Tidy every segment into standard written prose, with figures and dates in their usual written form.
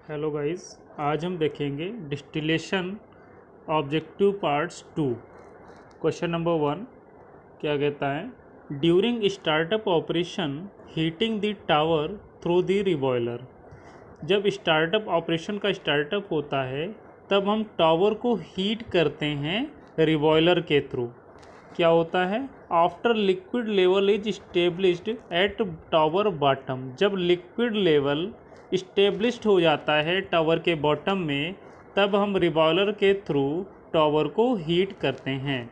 Hello guys, आज हम देखेंगे distillation objective parts 2। Question number 1 क्या कहता है? During startup operation heating the tower through the reboiler. जब स्टार्टअप ऑपरेशन का स्टार्टअप होता है तब हम टावर को हीट करते हैं रिबॉयलर के थ्रू। क्या होता है? After liquid level is established at tower bottom. जब लिक्विड लेवल इस्टेब्लिश्ड हो जाता है टावर के बॉटम में, तब हम रिबॉयलर के थ्रू टावर को हीट करते हैं।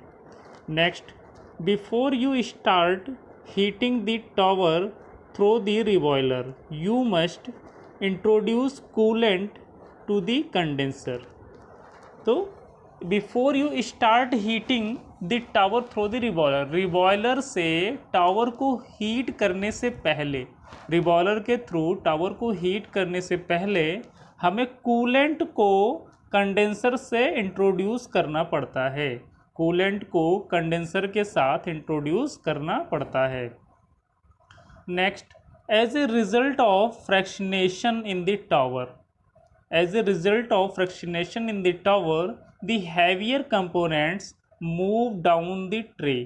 Next, before you start heating the tower through the reboiler you must introduce coolant to the condenser. तो before you start heating the tower through the reboiler, reboiler से tower को heat करने से पहले, रिबॉयलर के थ्रू टावर को heat करने से पहले हमें कूलेंट को कंडेंसर से इंट्रोड्यूस करना पड़ता है। कूलेंट को कंडेंसर के साथ इंट्रोड्यूस करना पड़ता है। Next, as a result of fractionation in the tower, as a result of fractionation in the tower, the heavier components move down the tray.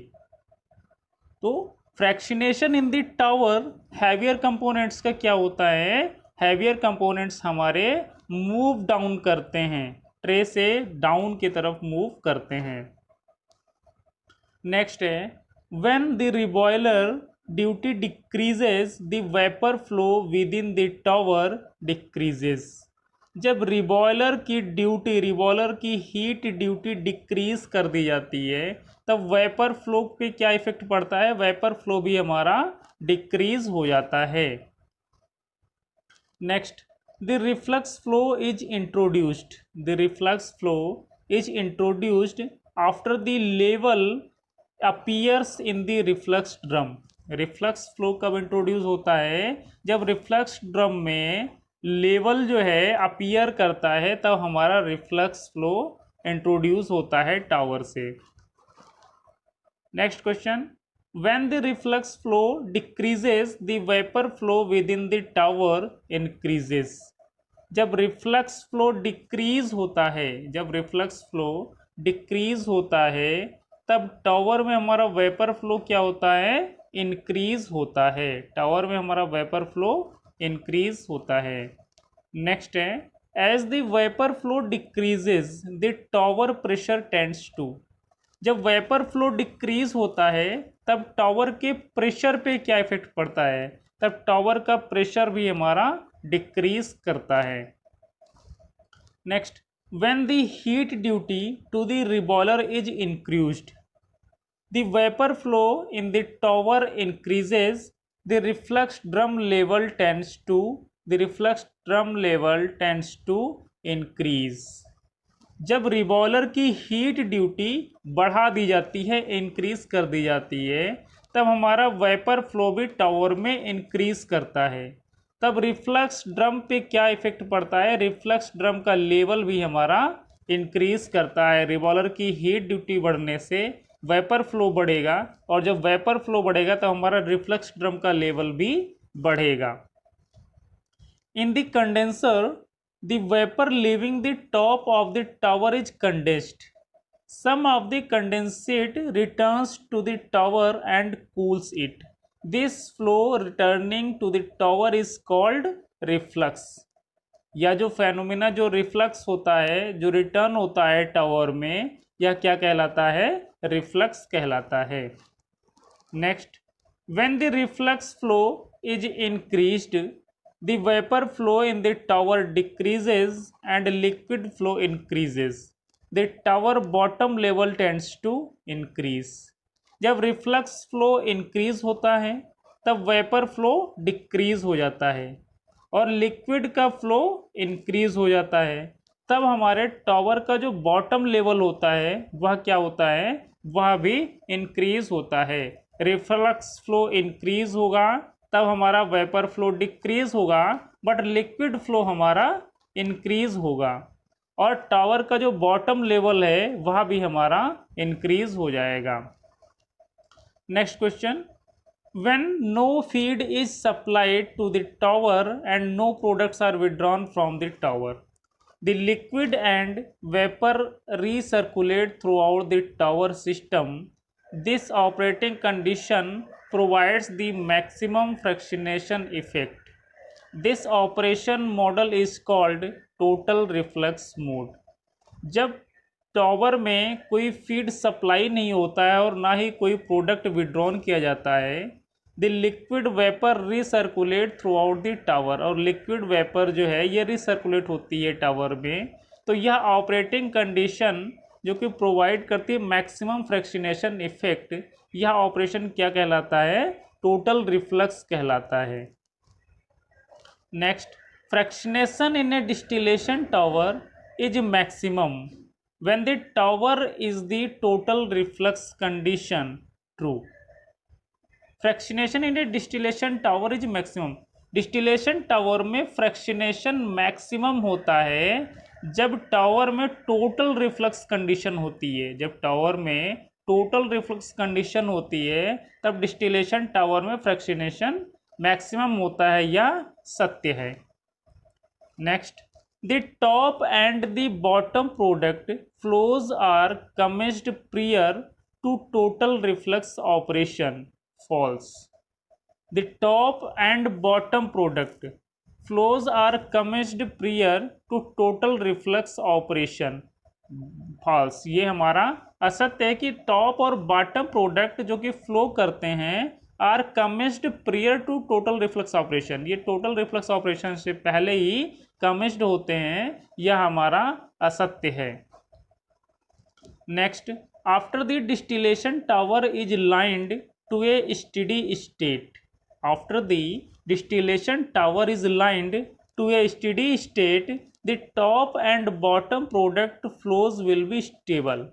तो fractionation in the tower, heavier components का क्या होता है? Heavier components हमारे move down करते हैं, tray से down की तरफ मूव करते हैं। नेक्स्ट है, when the reboiler duty decreases the vapour flow within the tower decreases. जब रिबॉयलर की ड्यूटी, रिबॉयलर की हीट ड्यूटी डिक्रीज कर दी जाती है, तब वेपर फ्लो पे क्या इफेक्ट पड़ता है? वेपर फ्लो भी हमारा डिक्रीज हो जाता है। Next, the reflux flow is introduced, the reflux flow is introduced after the level appears in the reflux drum. Reflux flow कब इंट्रोड्यूस होता है? जब रिफ्लक्स ड्रम में लेवल जो है अपीयर करता है, तब हमारा रिफ्लक्स फ्लो इंट्रोड्यूस होता है टावर से। Next question, when the reflux flow decreases the vapour flow within the tower increases. जब रिफ्लक्स फ्लो डिक्रीज होता है, जब रिफ्लक्स फ्लो डिक्रीज होता है, तब टावर में हमारा वेपर फ्लो क्या होता है? इंक्रीज होता है। टावर में हमारा वेपर फ्लो इंक्रीज होता है। नेक्स्ट है, as the vapour flow decreases the tower pressure tends to. जब वेपर फ्लो डिक्रीज होता है, तब टावर के प्रेशर पे क्या इफेक्ट पड़ता है? तब टावर का प्रेशर भी हमारा डिक्रीज करता है। Next, when the heat duty to the reboiler is increased, the vapour flow in the tower increases, the reflux drum level tends to, the reflux drum level tends to increase। जब reboiler की heat duty बढ़ा दी जाती है, increase कर दी जाती है, तब हमारा वेपर फ्लो भी टावर में इंक्रीज करता है। तब रिफ्लक्स ड्रम पे क्या इफेक्ट पड़ता है? रिफ्लक्स ड्रम का लेवल भी हमारा इंक्रीज करता है। रिबॉयलर की हीट ड्यूटी बढ़ने से वेपर फ्लो बढ़ेगा, और जब वेपर फ्लो बढ़ेगा तो हमारा रिफ्लक्स ड्रम का लेवल भी बढ़ेगा। In the condenser the vapour leaving the top of the tower is condensed. Some of the condensate returns to the tower and cools it. This flow returning to the tower is called reflux. या जो phenomena, जो reflux होता है, जो return होता है tower में, यह क्या कहलाता है? रिफ्लक्स कहलाता है। Next, when the reflux flow is increased the vapour flow in the tower decreases and liquid flow increases, the tower bottom level tends to increase. जब रिफ्लक्स फ्लो इंक्रीज होता है, तब वेपर फ्लो डिक्रीज हो जाता है और liquid का flow increase हो जाता है। तब हमारे टावर का जो बॉटम लेवल होता है, वह क्या होता है? वह भी इंक्रीज होता है। रिफ्लक्स फ्लो इंक्रीज होगा, तब हमारा वेपर फ्लो डिक्रीज होगा, बट लिक्विड फ्लो हमारा इंक्रीज होगा, और टावर का जो बॉटम लेवल है वह भी हमारा इंक्रीज हो जाएगा। Next question, when no feed is supplied to the tower and no products are withdrawn from the tower, the liquid and vapor recirculate throughout the tower system. This operating condition provides the maximum fractionation effect. This operation model is called total reflux mode. जब tower में कोई feed supply नहीं होता है और ना ही कोई product withdrawn किया जाता है, the liquid vapour recirculate through out the tower, और लिक्विड वेपर जो है ये रिसर्कुलेट होती है टावर में, तो यह ऑपरेटिंग कंडीशन जो कि प्रोवाइड करती है मैक्सिमम फ्रैक्शनेशन इफेक्ट, यह ऑपरेशन क्या कहलाता है? टोटल रिफ्लक्स कहलाता है। Next, fractionation in a distillation tower is maximum when the tower is the total reflux condition. True. Fractionation in a distillation tower is maximum. Distillation tower में fractionation maximum होता है जब tower में total reflux condition होती है। जब tower में total reflux condition होती है तब डिस्टिलेशन टावर में फ्रैक्शनेशन मैक्सिमम होता है, यह सत्य है। Next, the top and the bottom product flows are commenced prior to total reflux operation. False. The top and bottom product flows are commenced prior to total reflux operation. False. ये हमारा असत्य है कि टॉप और bottom product जो कि flow करते हैं are commenced prior to total reflux operation, ये टोटल रिफ्लक्स ऑपरेशन से पहले ही कमिस्ड होते हैं, यह हमारा असत्य है। Next, after the distillation tower is lined to a steady state, after the distillation tower is lined to a steady state, the top and bottom product flows will be stable.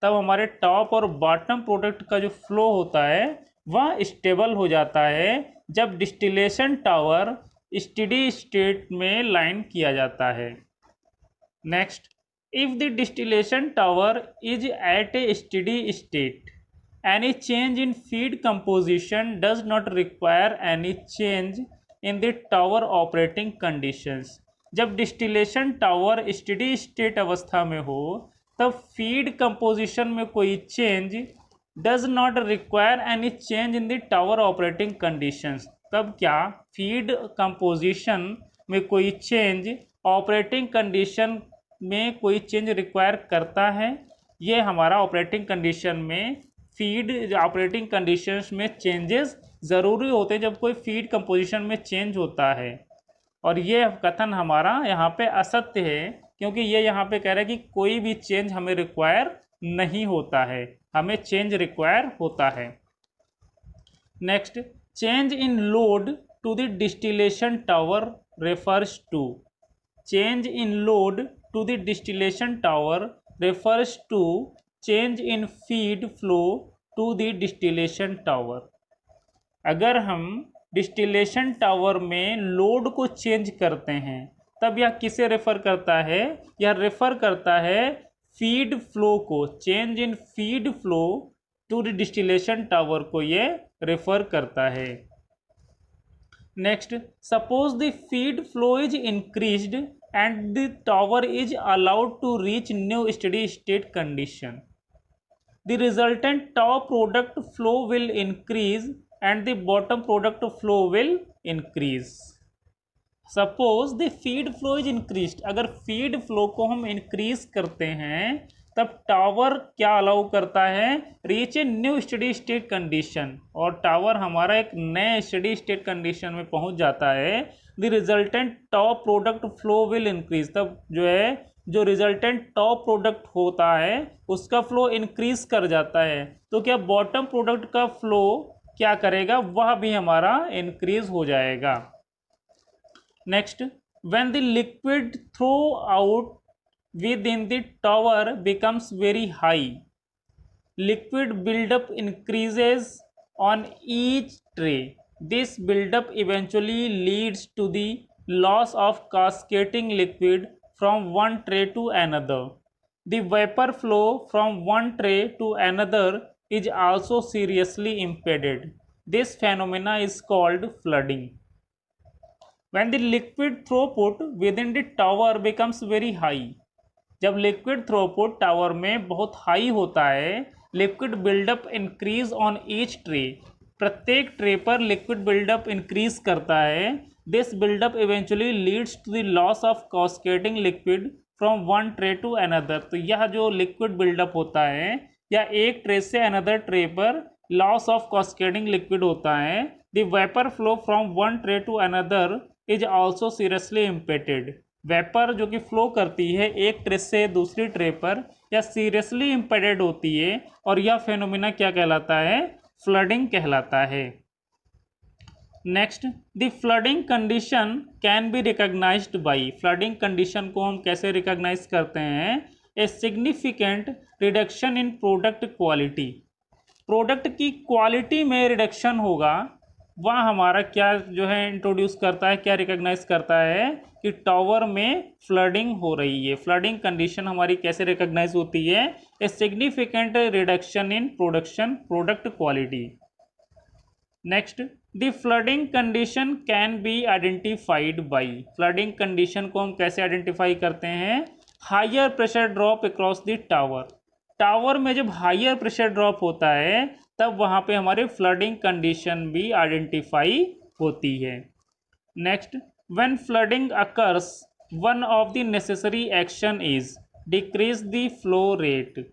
तब हमारे टॉप और bottom product का जो flow होता है वह stable हो जाता है जब डिस्टिलेशन टावर स्टेडी स्टेट में लाइन किया जाता है। Next, if the distillation tower is at a steady state, any change in feed composition does not require any change in the tower operating conditions. जब distillation tower steady state अवस्था में हो तब feed composition में कोई change does not require any change in the tower operating conditions. तब क्या feed composition में कोई चेंज ऑपरेटिंग कंडीशन में कोई चेंज रिक्वायर करता है? ये हमारा ऑपरेटिंग कंडीशन में फीड ऑपरेटिंग कंडीशंस में चेंजेस ज़रूरी होते हैं जब कोई फीड कंपोजिशन में चेंज होता है, और ये कथन हमारा यहाँ पे असत्य है क्योंकि ये यहाँ पे कह रहा है कि कोई भी चेंज हमें रिक्वायर नहीं होता है, हमें चेंज रिक्वायर होता है। Next, change in load to the distillation tower refers to, change in load to the distillation tower refers to change in feed flow to the distillation tower. अगर हम distillation tower में load को change करते हैं तब यह किसे refer करता है? यह रेफर करता है फीड फ्लो को, change in feed flow to the distillation tower को ये रेफर करता है। Next, suppose the feed flow is increased and the tower is allowed to reach new steady state condition, the resultant top product flow will increase and the bottom product flow will increase. Suppose the feed flow is increase, अगर feed flow को हम increase करते हैं तब tower क्या allow करता है? Reach a new steady state condition, और टावर हमारा एक नए स्टेडी स्टेट कंडीशन में पहुंच जाता है। The resultant top product flow will increase, तब जो है जो रिजल्टेंट टॉप प्रोडक्ट होता है उसका फ्लो इंक्रीज कर जाता है, तो क्या बॉटम प्रोडक्ट का फ्लो क्या करेगा? वह भी हमारा इंक्रीज हो जाएगा। Next, when the liquid throw out within the tower becomes very high, liquid buildup increases on each tray. This buildup eventually leads to the loss of cascading liquid from one tray to another. The vapor flow from one tray to another is also seriously impeded. This phenomena is called flooding. When the liquid throughput within the tower becomes very high, जब liquid throughput tower में बहुत high होता है, liquid buildup increase on each tray, प्रत्येक tray पर liquid buildup increase करता है। This buildup eventually leads to the loss of cascading liquid from one tray to another. तो यह जो लिक्विड बिल्डअप होता है या एक ट्रे से अनदर ट्रे पर लॉस ऑफ कास्केडिंग लिक्विड होता है। The vapour flow from one tray to another is also seriously impeded. Vapour जो कि फ्लो करती है एक ट्रे से दूसरी ट्रे पर या सीरियसली इम्पेडेड होती है, और यह फेनोमेना क्या कहलाता है? फ्लडिंग कहलाता है। Next, the flooding condition can be recognised by, flooding condition को हम कैसे रिकॉग्नाइज करते हैं? A significant reduction in product quality, product की क्वालिटी में रिडक्शन होगा, वह हमारा क्या जो है इंट्रोड्यूस करता है, क्या रिकॉग्नाइज करता है कि टावर में फ्लडिंग हो रही है। फ्लडिंग कंडीशन हमारी कैसे रिकॉग्नाइज होती है? A significant reduction in product quality. Next, the flooding condition can be identified by, flooding condition को हम कैसे आइडेंटिफाई करते हैं? Higher pressure drop across the tower, tower में जब हायर प्रेशर ड्रॉप होता है तब वहाँ पे हमारे फ्लडिंग कंडीशन भी आइडेंटिफाई होती है। Next, when flooding occurs one of the necessary action is decrease the flow rate,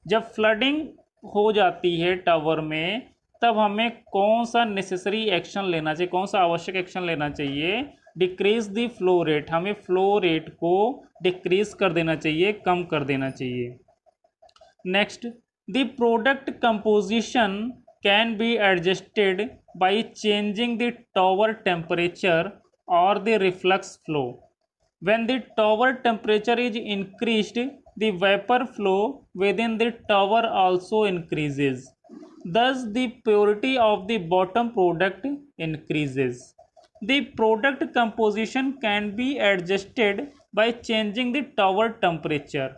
जब फ्लडिंग हो जाती है टावर में तब हमें कौन सा नेसेसरी एक्शन लेना चाहिए, कौन सा आवश्यक एक्शन लेना चाहिए? डिक्रीज द फ्लो रेट, हमें फ्लो रेट को डिक्रीज कर देना चाहिए, कम कर देना चाहिए। Next, the product composition can be adjusted by changing the tower temperature और the reflux flow. When the tower temperature is increased, the vapor flow within the tower also increases, thus the purity of the bottom product increases. The product composition can be adjusted by changing the tower temperature,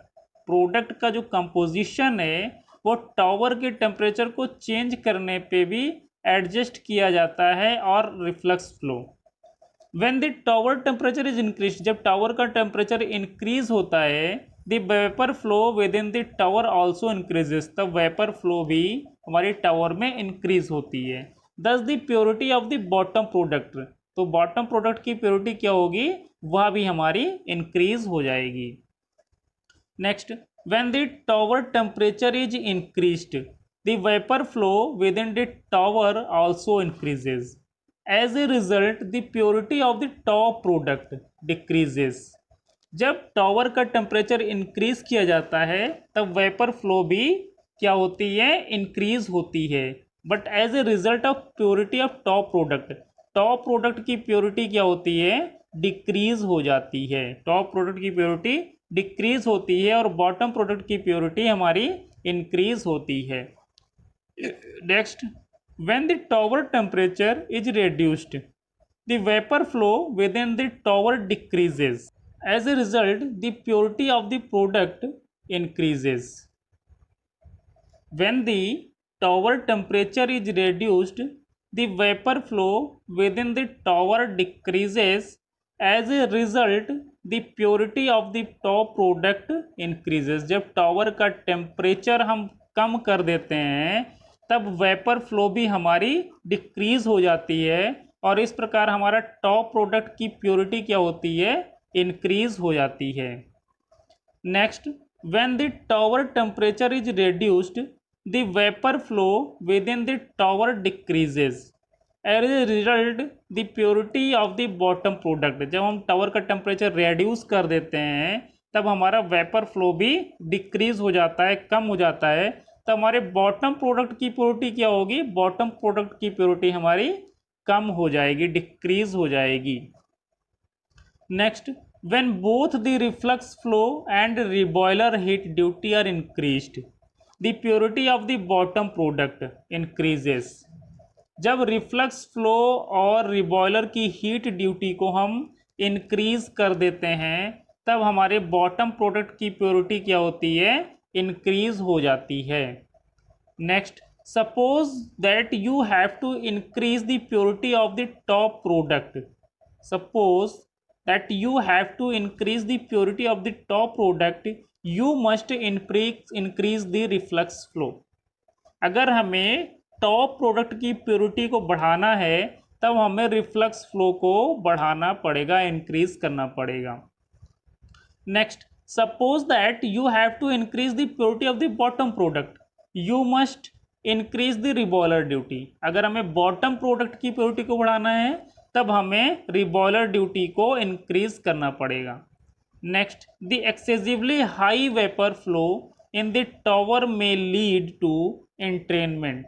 product का जो composition है वो tower के temperature को change करने पे भी adjust किया जाता है। और reflux flow, when the tower temperature is increase, जब टावर का टेम्परेचर इंक्रीज होता है, the vapour flow within the tower also increases, तब वेपर फ्लो भी हमारे टावर में इंक्रीज होती है। दस the purity of the bottom product, तो बॉटम प्रोडक्ट की प्योरिटी क्या होगी? वह भी हमारी इंक्रीज हो जाएगी। Next, when the tower temperature is increased, the vapour flow within the tower also increases, as a result the purity of the top product decreases. जब टावर का टेम्परेचर इंक्रीज किया जाता है तब वेपर फ्लो भी क्या होती है? इंक्रीज होती है। But as a result of purity of top product की प्योरिटी क्या होती है? डिक्रीज हो जाती है। टॉप प्रोडक्ट की प्योरिटी डिक्रीज होती है और बॉटम प्रोडक्ट की प्योरिटी हमारी इंक्रीज होती है। Next, when the tower temperature is reduced, the vapor flow within the tower decreases. As a result, the purity of the product increases. When the tower temperature is reduced, the vapor flow within the tower decreases. As a result, the purity of the top product increases. जब tower का temperature हम कम कर देते हैं तब vapour flow भी हमारी decrease हो जाती है और इस प्रकार हमारा टॉप प्रोडक्ट की प्योरिटी क्या होती है? इंक्रीज हो जाती है। Next, when the tower temperature is reduced, the vapour flow within the tower decreases. As a result the purity of the bottom product, जब हम टावर का टेम्परेचर रेड्यूस कर देते हैं तब हमारा वेपर फ्लो भी डिक्रीज हो जाता है, कम हो जाता है, तो हमारे बॉटम प्रोडक्ट की प्योरिटी क्या होगी? बॉटम प्रोडक्ट की प्योरिटी हमारी कम हो जाएगी, डिक्रीज हो जाएगी। Next, when both the reflux flow and reboiler heat duty are increased, the purity of the bottom product increases. जब रिफ्लक्स फ्लो और रिबॉयलर की हीट ड्यूटी को हम इंक्रीज कर देते हैं तब हमारे बॉटम प्रोडक्ट की प्योरिटी क्या होती है? इंक्रीज हो जाती है। Next, Suppose that you have to increase the purity of the top product. Suppose that you have to increase the purity of the top product, you must increase the reflux flow. अगर हमें top product की purity को बढ़ाना है तब हमें reflux flow को बढ़ाना पड़ेगा, इंक्रीज करना पड़ेगा. Next, suppose that you have to increase the purity of the bottom product, you must increase the reboiler duty. अगर हमें बॉटम प्रोडक्ट की प्योरिटी को बढ़ाना है तब हमें रिबॉयलर ड्यूटी को इंक्रीज करना पड़ेगा. Next, the excessively high vapour flow in the tower may lead to entrainment.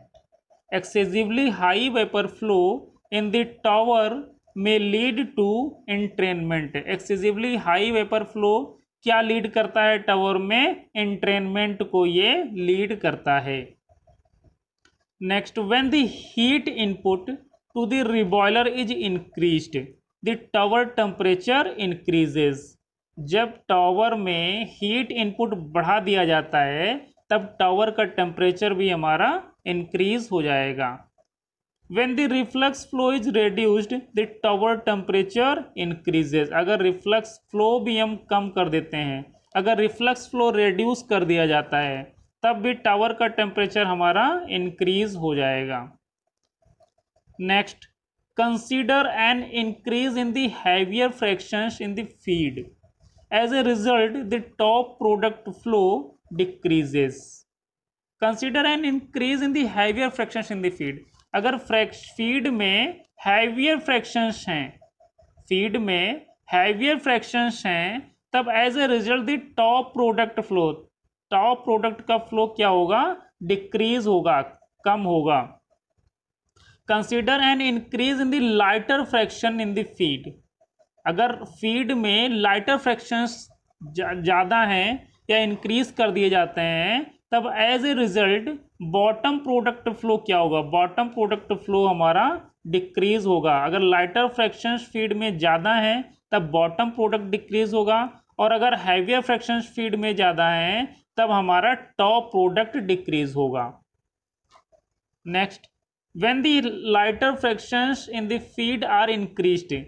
Excessively high vapor flow in the tower may lead to entrainment. Excessively high vapor flow क्या lead करता है tower में? entrainment को ये lead करता है. Next, when the heat input to the reboiler is increased, the tower temperature increases. जब tower में हीट इनपुट बढ़ा दिया जाता है तब टावर का टेम्परेचर भी हमारा इंक्रीज हो जाएगा. When the reflux flow is reduced, the tower temperature increases. अगर रिफ्लक्स फ्लो भी हम कम कर देते हैं, अगर रिफ्लक्स फ्लो रिड्यूस कर दिया जाता है तब भी टावर का टेम्परेचर हमारा इंक्रीज हो जाएगा. Next, consider an increase in the heavier fractions in the feed. As a result, the top product flow decreases. Consider an increase in the heavier fractions in the feed. अगर feed में heavier fractions हैं, feed में heavier fractions हैं, तब as a result the top product flow, top product का flow क्या होगा? Decrease होगा, कम होगा. Consider an increase in the lighter fraction in the feed. अगर फीड में लाइटर फ्रैक्शंस ज़्यादा हैं या इंक्रीज कर दिए जाते हैं तब as a result bottom product flow क्या होगा? बॉटम प्रोडक्ट फ्लो हमारा डिक्रीज होगा. अगर लाइटर फ्रैक्शंस फीड में ज़्यादा हैं तब बॉटम प्रोडक्ट डिक्रीज होगा, और अगर हैवियर फ्रैक्शंस फीड में ज़्यादा हैं तब हमारा टॉप प्रोडक्ट डिक्रीज होगा. Next, when the lighter fractions in the feed are increased.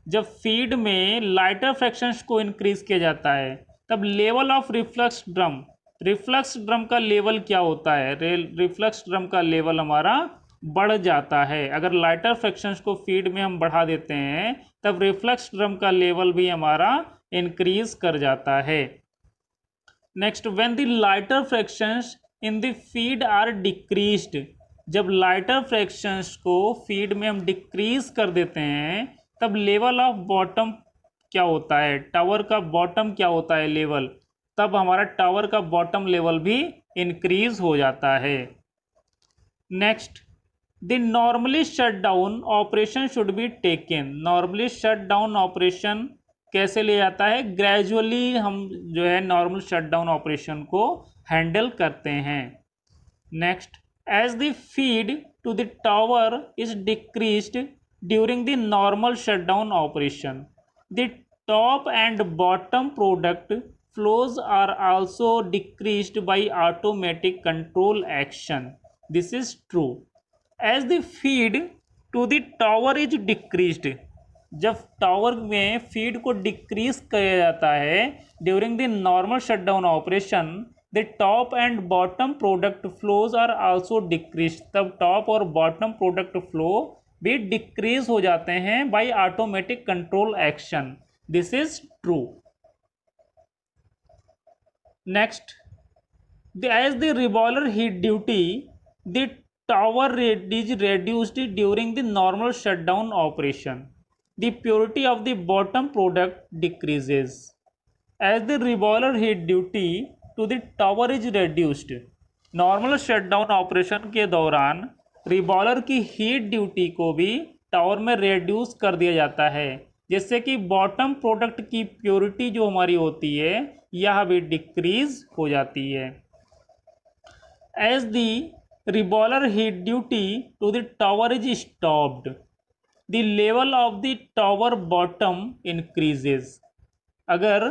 जब फीड में लाइटर फ्रैक्शंस को इंक्रीज किया जाता है तब लेवल ऑफ रिफ्लक्स ड्रम का लेवल क्या होता है? रिफ्लक्स ड्रम का लेवल हमारा बढ़ जाता है. अगर लाइटर फ्रैक्शंस को फीड में हम बढ़ा देते हैं तब रिफ्लक्स ड्रम का लेवल भी हमारा इंक्रीज कर जाता है. Next, when the lighter fractions in the feed are decreased. जब लाइटर फ्रैक्शंस को फीड में हम डिक्रीज कर देते हैं तब लेवल ऑफ बॉटम क्या होता है? टावर का बॉटम क्या होता है? लेवल. तब हमारा टावर का बॉटम लेवल भी इंक्रीज हो जाता है. Next, the normally shutdown operation should be taken. Normally shutdown operation कैसे लिया जाता है? ग्रेजुअली हम जो है नॉर्मल शटडाउन ऑपरेशन को हैंडल करते हैं. Next, as the feed to the tower is decreased during the normal shutdown operation, the top and bottom product flows are also decreased by automatic control action. This is true. As the feed to the tower is decreased, जब tower में feed को decrease किया जाता है during the normal shutdown operation, the top and bottom product flows are also decrease. तब top और bottom product flow भी decrease हो जाते हैं by automatic control action. This is true. Next, as the reboiler heat duty the tower is reduced during the normal shutdown operation, the purity of the bottom product decreases. As the reboiler heat duty to the tower is reduced, normal shutdown operation के दौरान रिबॉयलर की heat duty को भी tower में reduce कर दिया जाता है, जिससे कि बॉटम प्रोडक्ट की प्योरिटी जो हमारी होती है यह भी डिक्रीज हो जाती है. As the reboiler heat duty to the tower is stopped, the level of the tower bottom increases. अगर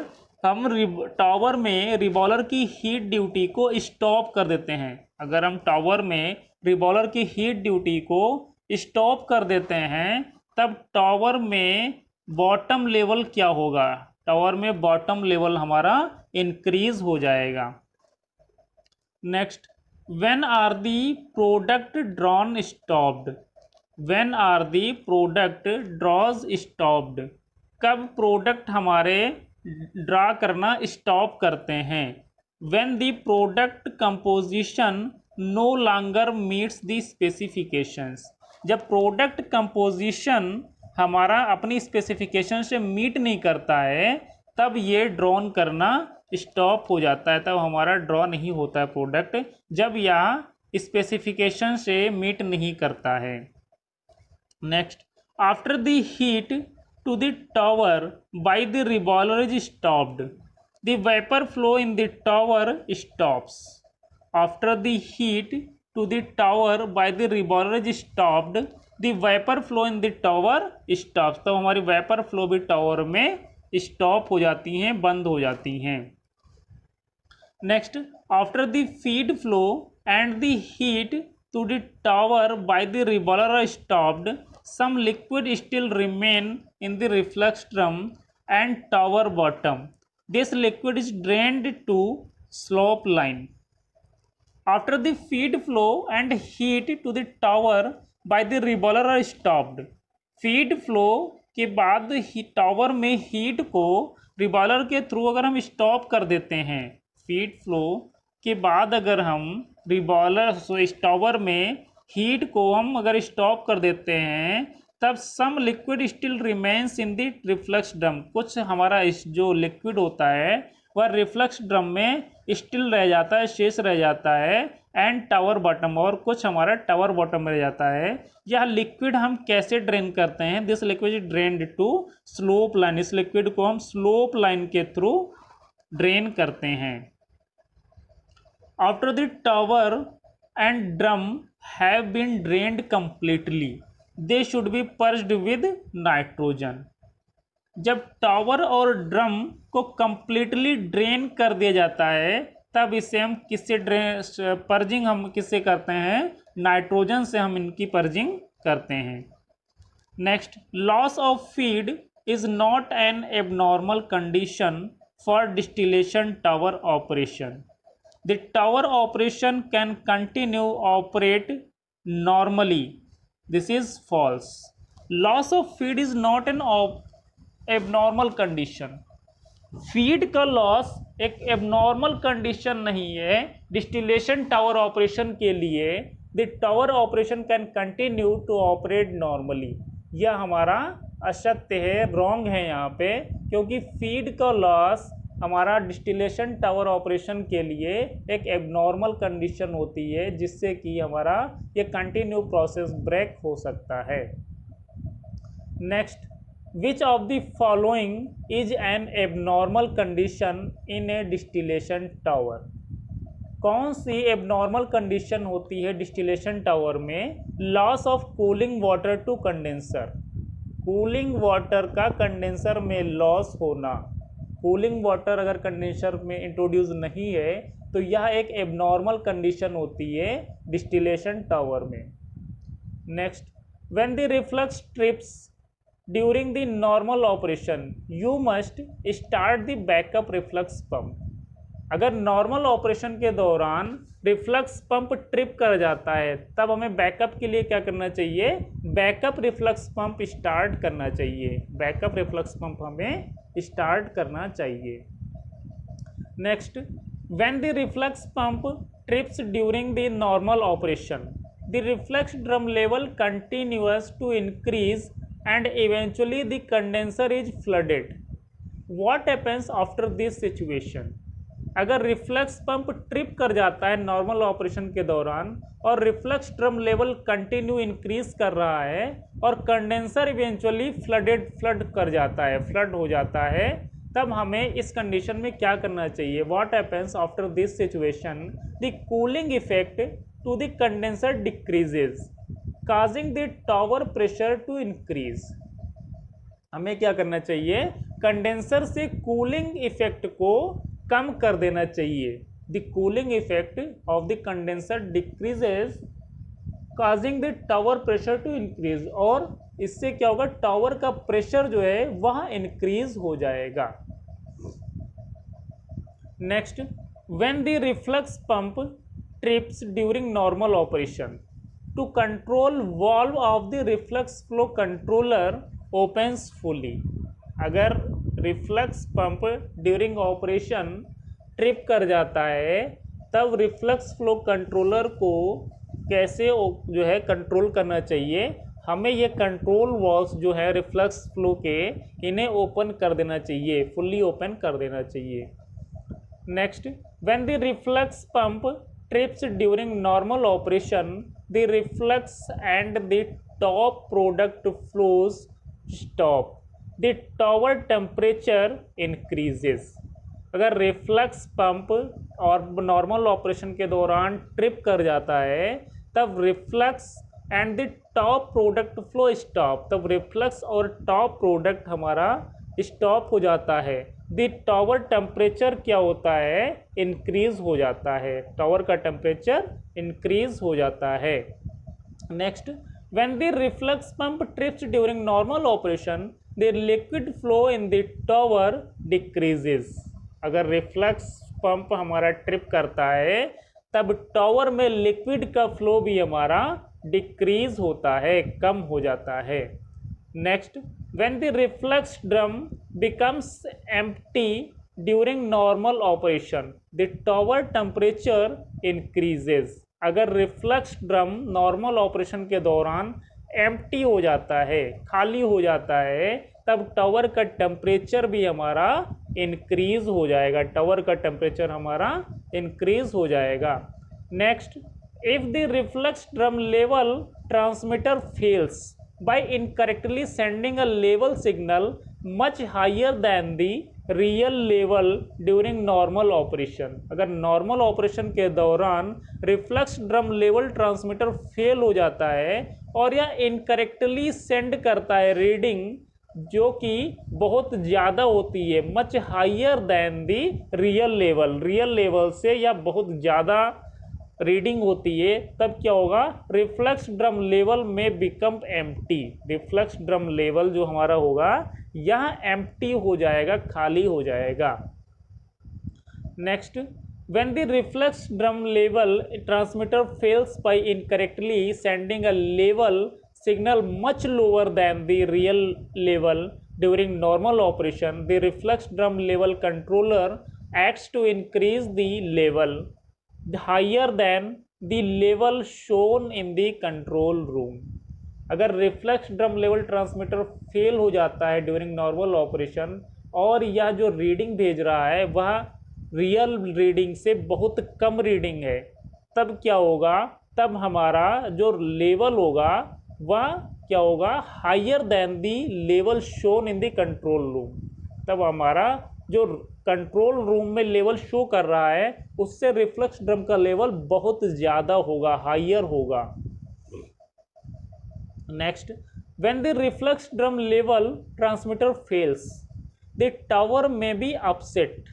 हम टावर में रिबॉयलर की हीट ड्यूटी को स्टॉप कर देते हैं, अगर हम टावर में रिबॉलर की हीट ड्यूटी को स्टॉप कर देते हैं, तब टावर में बॉटम लेवल क्या होगा? टावर में बॉटम लेवल हमारा इंक्रीज हो जाएगा। Next, when are the product drawn stopped? When are the product draws stopped? कब प्रोडक्ट हमारे ड्रा करना स्टॉप करते हैं? When the product composition no longer meets the specifications. जब प्रोडक्ट कंपोजिशन हमारा अपनी स्पेसिफिकेशन से मीट नहीं करता है, तब ये ड्रॉन करना स्टॉप हो जाता है, तब हमारा ड्रॉ नहीं होता है प्रोडक्ट, जब यह स्पेसिफिकेशन से मीट नहीं करता है। Next, after the heat to the tower by the reboiler is stopped, the vapour flow in the tower stops. After the heat to the tower by the reboiler is stopped, the vapour flow in the tower stops. तो हमारी vapour flow भी tower में stop हो जाती हैं, बंद हो जाती हैं। Next, after the feed flow and the heat to the tower by the revolver are stopped, some liquid still remain in the reflux drum and tower bottom. This liquid is drained to slope line. After the feed flow and heat to the tower by the revolver are stopped. Feed flow के बाद tower में heat को revolver के through अगर हम stop कर देते हैं, फीड फ्लो के बाद अगर हम रिवॉल्वर टावर में हीट को हम अगर स्टॉप कर देते हैं, तब some liquid still remains in the reflux drum. कुछ हमारा जो लिक्विड होता है वह रिफ्लक्स ड्रम में स्टिल रह जाता है, शेष रह जाता है, एंड टावर बॉटम, और कुछ हमारा टावर बॉटम में रह जाता है। यह लिक्विड हम कैसे ड्रेन करते हैं? This liquid is drained to slope line. इस लिक्विड को हम स्लोप लाइन के थ्रू ड्रेन करते हैं। After the tower and drum have been drained completely, they should be purged with nitrogen. जब टावर और ड्रम को completely ड्रेन कर दिया जाता है, तब इसे हम किससे पर्जिंग हम किससे करते हैं? नाइट्रोजन से हम इनकी पर्जिंग करते हैं। Next, loss of feed is not an abnormal condition for distillation tower operation. The tower operation can continue operate normally. This is false. Loss of feed is not an abnormal condition. Feed का loss एक abnormal condition नहीं है distillation tower operation के लिए। The tower operation can continue to operate normally. यह हमारा असत्य है, रॉन्ग है यहाँ पे, क्योंकि फीड का लॉस हमारा डिस्टिलेशन टावर ऑपरेशन के लिए एक एबनॉर्मल कंडीशन होती है, जिससे कि हमारा ये कंटिन्यू प्रोसेस ब्रेक हो सकता है। Next, which of the following is an abnormal condition in a distillation tower? कौन सी एबनॉर्मल कंडीशन होती है डिस्टिलेशन टावर में? Loss of cooling water to condenser. Cooling water का कंडेंसर में लॉस होना। कूलिंग वाटर अगर कंडेंसर में इंट्रोड्यूस नहीं है तो यह एक एबनॉर्मल कंडीशन होती है डिस्टिलेशन टावर में। Next, when the reflux trips during the normal operation you must start the backup reflux pump. अगर नॉर्मल ऑपरेशन के दौरान रिफ्लक्स पंप ट्रिप कर जाता है, तब हमें बैकअप के लिए क्या करना चाहिए? बैकअप रिफ्लक्स पंप स्टार्ट करना चाहिए। बैकअप रिफ्लक्स पंप हमें स्टार्ट करना चाहिए। Next, when the reflux pump trips during the normal operation the reflux drum level continuous to increase and eventually the condenser is flooded. What happens after this situation? अगर reflux pump trip कर जाता है normal operation के दौरान और reflux drum level continue increase कर रहा है और कंडेंसर इवेंचुअली फ्लड कर जाता है, फ्लड हो जाता है, तब हमें इस कंडीशन में क्या करना चाहिए? What happens after this situation? The cooling effect to the condenser decreases causing the tower pressure to increase. हमें क्या करना चाहिए? कंडेंसर से कूलिंग इफेक्ट को कम कर देना चाहिए। The cooling effect of the condenser decreases causing the tower pressure to increase, और इससे क्या होगा, टावर का प्रेशर जो है वह इंक्रीज हो जाएगा। Next, when the reflux pump trips during normal operation, to control valve of the reflux flow controller opens fully. अगर reflux pump during operation trip कर जाता है, तब रिफ्लक्स फ्लो कंट्रोलर को कैसे जो है कंट्रोल करना चाहिए, हमें ये कंट्रोल वॉल्व्स जो है रिफ्लक्स फ्लो के, इन्हें ओपन कर देना चाहिए, फुल्ली ओपन कर देना चाहिए। Next, when the reflux pump trips during normal operation, the reflux and the top product flows stop, the tower temperature increases. अगर रिफ्लक्स पंप और नॉर्मल ऑपरेशन के दौरान ट्रिप कर जाता है, तब reflux and the top product flow stop, तब reflux और टॉप प्रोडक्ट हमारा स्टॉप हो जाता है। द टावर टेम्परेचर क्या होता है, इंक्रीज हो जाता है, टावर का टेम्परेचर इंक्रीज हो जाता है। Next, when the reflux pump trips during normal operation, the liquid flow in the tower decreases. अगर रिफ्लक्स पंप हमारा ट्रिप करता है, तब टावर में लिक्विड का फ्लो भी हमारा डिक्रीज होता है, कम हो जाता है। Next, when the reflux drum becomes empty during normal operation, the tower temperature increases. अगर रिफ्लक्स ड्रम नॉर्मल ऑपरेशन के दौरान एम्प्टी हो जाता है, खाली हो जाता है, तब टावर का टेम्परेचर भी हमारा इंक्रीज हो जाएगा, टावर का टेम्परेचर हमारा इंक्रीज हो जाएगा। Next, if the reflux drum level transmitter fails by incorrectly sending a level signal much higher than the real level during normal operation, अगर नॉर्मल ऑपरेशन के दौरान reflux drum level transmitter fail हो जाता है और यह इनकरेक्टली सेंड करता है रीडिंग जो कि बहुत ज़्यादा होती है, मच हायर देन दी रियल लेवल से या बहुत ज़्यादा रीडिंग होती है, तब क्या होगा, रिफ्लक्स ड्रम लेवल में become empty, reflux drum level जो हमारा होगा यह एम्प्टी हो जाएगा, खाली हो जाएगा। Next, when the reflex drum level transmitter fails by incorrectly sending a level signal much lower than the real level during normal operation, the reflex drum level controller acts to increase the level higher than the level shown in the control room। अगर reflex drum level transmitter fail हो जाता है during normal operation और यह जो reading भेज रहा है वह रियल रीडिंग से बहुत कम रीडिंग है, तब क्या होगा, तब हमारा जो लेवल होगा वह क्या होगा, higher than the level shown in the control room. तब हमारा जो कंट्रोल रूम में लेवल शो कर रहा है उससे रिफ्लेक्स ड्रम का लेवल बहुत ज़्यादा होगा, हायर होगा। Next, when the reflux drum level transmitter fails the tower may be upset,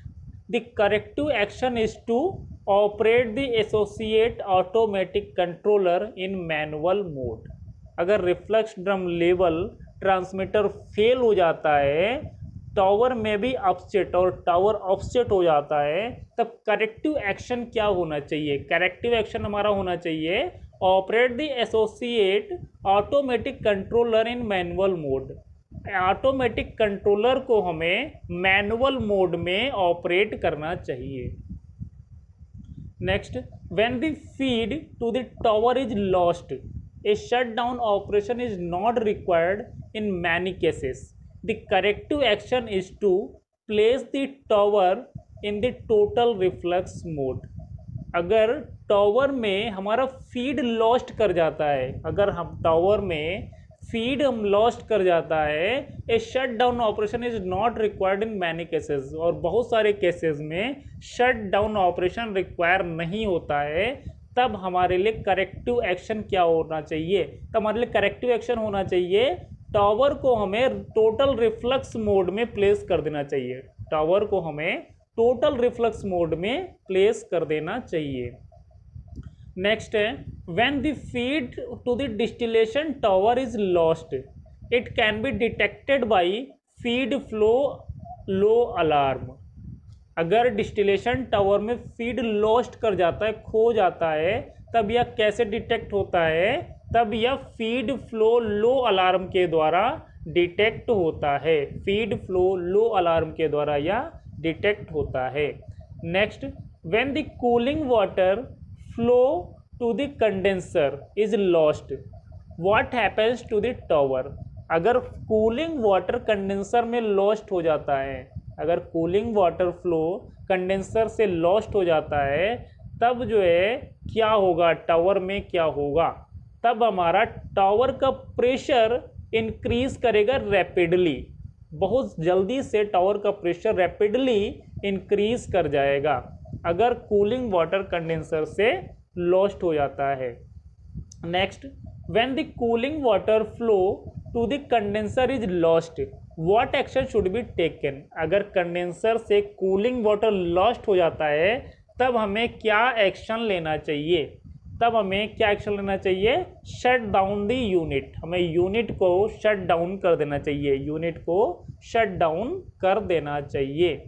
the corrective action is to operate the associate automatic controller in manual mode। अगर reflex drum level transmitter fail हो जाता है, tower में भी upset और tower offset हो जाता है, तब करेक्टिव एक्शन क्या होना चाहिए, करेक्टिव एक्शन हमारा होना चाहिए operate the associate automatic controller in manual mode. Automatic controller को हमें मैनुअल मोड में ऑपरेट करना चाहिए। Next, when the feed to the tower is lost, a shutdown operation is not required in many cases. The corrective action is to place the tower in the total reflux mode. अगर tower में हमारा feed lost कर जाता है, अगर हम tower में feed हम लॉस्ट कर जाता है, a shut down operation is not required in many cases, और बहुत सारे केसेस में शट डाउन ऑपरेशन रिक्वायर नहीं होता है, तब हमारे लिए करेक्टिव एक्शन क्या होना चाहिए, तब हमारे लिए करेक्टिव एक्शन होना चाहिए टावर को हमें टोटल रिफ्लक्स मोड में प्लेस कर देना चाहिए, टावर को हमें टोटल रिफ्लक्स मोड में प्लेस कर देना चाहिए। नेक्स्ट है, when the feed to the distillation tower is lost, it can be detected by feed flow low alarm. अगर डिस्टिलेशन टावर में फीड लॉस्ट कर जाता है, खो जाता है, तब यह कैसे डिटेक्ट होता है? तब यह फीड फ्लो लो अलार्म के द्वारा डिटेक्ट होता है। फीड फ्लो लो अलार्म के द्वारा यह डिटेक्ट होता है। Next, when the cooling water flow to the condenser is lost, what happens to the tower? अगर कूलिंग वाटर कंडेंसर में लॉस्ट हो जाता है, अगर कूलिंग वाटर फ्लो कंडेंसर से लॉस्ट हो जाता है, तब जो है क्या होगा, टावर में क्या होगा? तब हमारा टावर का प्रेशर इंक्रीज करेगा रैपिडली, बहुत जल्दी से टावर का प्रेशर रैपिडली इंक्रीज कर जाएगा अगर कूलिंग वाटर कंडेंसर से लॉस्ट हो जाता है। Next, when the cooling water flow to the condenser is lost, what action should be taken? अगर कंडेंसर से कूलिंग वाटर लॉस्ट हो जाता है, तब हमें क्या एक्शन लेना चाहिए? तब हमें क्या एक्शन लेना चाहिए? शट डाउन द यूनिट, हमें यूनिट को शट डाउन कर देना चाहिए, यूनिट को शट डाउन कर देना चाहिए।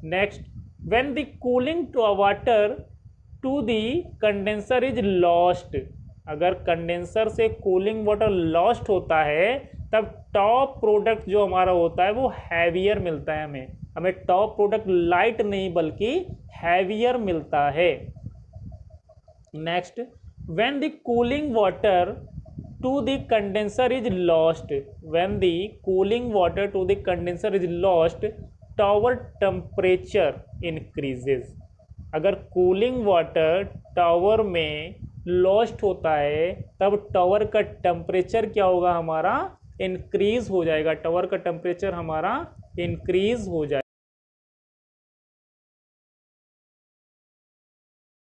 Next, when the cooling water to the condenser is lost, अगर कंडेंसर से कूलिंग वाटर लॉस्ट होता है, तब टॉप प्रोडक्ट जो हमारा होता है वो हैवियर मिलता है हमें टॉप प्रोडक्ट लाइट नहीं बल्कि हैवियर मिलता है। Next, when the cooling water to the condenser is lost, when the cooling water to the condenser is lost, tower temperature increases. अगर कूलिंग वाटर टावर में लॉस्ट होता है, तब टावर का टेम्परेचर क्या होगा? हमारा इंक्रीज हो जाएगा, टावर का टेम्परेचर हमारा इंक्रीज हो जाएगा।